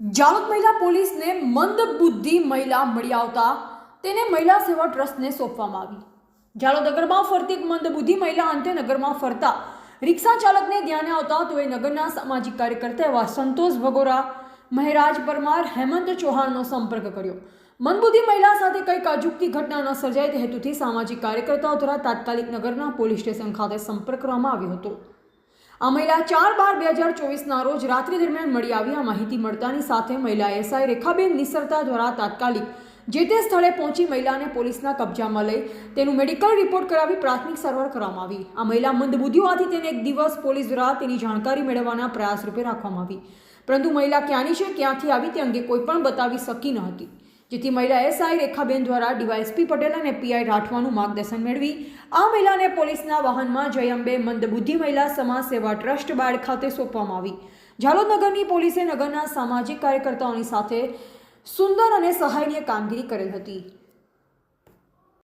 જાલોદ મહિલા પોલીસને મંદબુદ્ધિ મહિલા મળી આવતા તેને મહિલા સેવા ટ્રસ્ટને સોંપવામાં આવી। જાલોદ નગરમાં ફરતી એક મંદબુદ્ધિ મહિલા અંતે નગરમાં ફરતા રિક્ષા ચાલકને ધ્યાને આવતા તો એ નગરના સામાજિક કાર્યકર્તા એવા સંતોષ ભગોરા, મહેરાજ પરમાર, હેમંત ચૌહાણનો સંપર્ક કર્યો। મંદબુદ્ધિ મહિલા સાથે કંઈક અજુગતી ઘટના ન સર્જાય તે હેતુથી સામાજિક કાર્યકર્તાઓ દ્વારા તાત્કાલિક નગરના પોલીસ સ્ટેશન ખાતે સંપર્ક કરવામાં આવ્યો હતો। આ મહિલા 4/12/2024 રોજ રાત્રિ દરમિયાન મળી આવી। આ માહિતી મળતાની સાથે મહિલા એસઆઈ રેખાબેન નિસરતા દ્વારા તાત્કાલિક જે તે સ્થળે પહોંચી મહિલાને પોલીસના કબજામાં લઈ તેનું મેડિકલ રિપોર્ટ કરાવી પ્રાથમિક સારવાર કરવામાં આવી। આ મહિલા મંદબુદ્ધિ હોવાથી તેને એક દિવસ પોલીસ દ્વારા તેની જાણકારી મેળવવાના પ્રયાસ રૂપે રાખવામાં આવી, પરંતુ મહિલા ક્યાંની છે, ક્યાંથી આવી તે અંગે કોઈ પણ બતાવી શકી ન હતી, જેથી મહિલા એસઆઈ રેખાબેન દ્વારા ડીવાયએસપી પટેલ અને પીઆઈ રાઠવાનું માર્ગદર્શન મેળવી આ મહિલાને પોલીસના વાહનમાં જય અંબે મંદબુદ્ધિ મહિલા સમાજ સેવા ટ્રસ્ટ બાળ ખાતે સોંપવામાં આવી। જાલોદ નગરની પોલીસે નગરના સામાજિક કાર્યકર્તાઓની સાથે સુંદર અને સહાયનીય કામગીરી કરેલ હતી।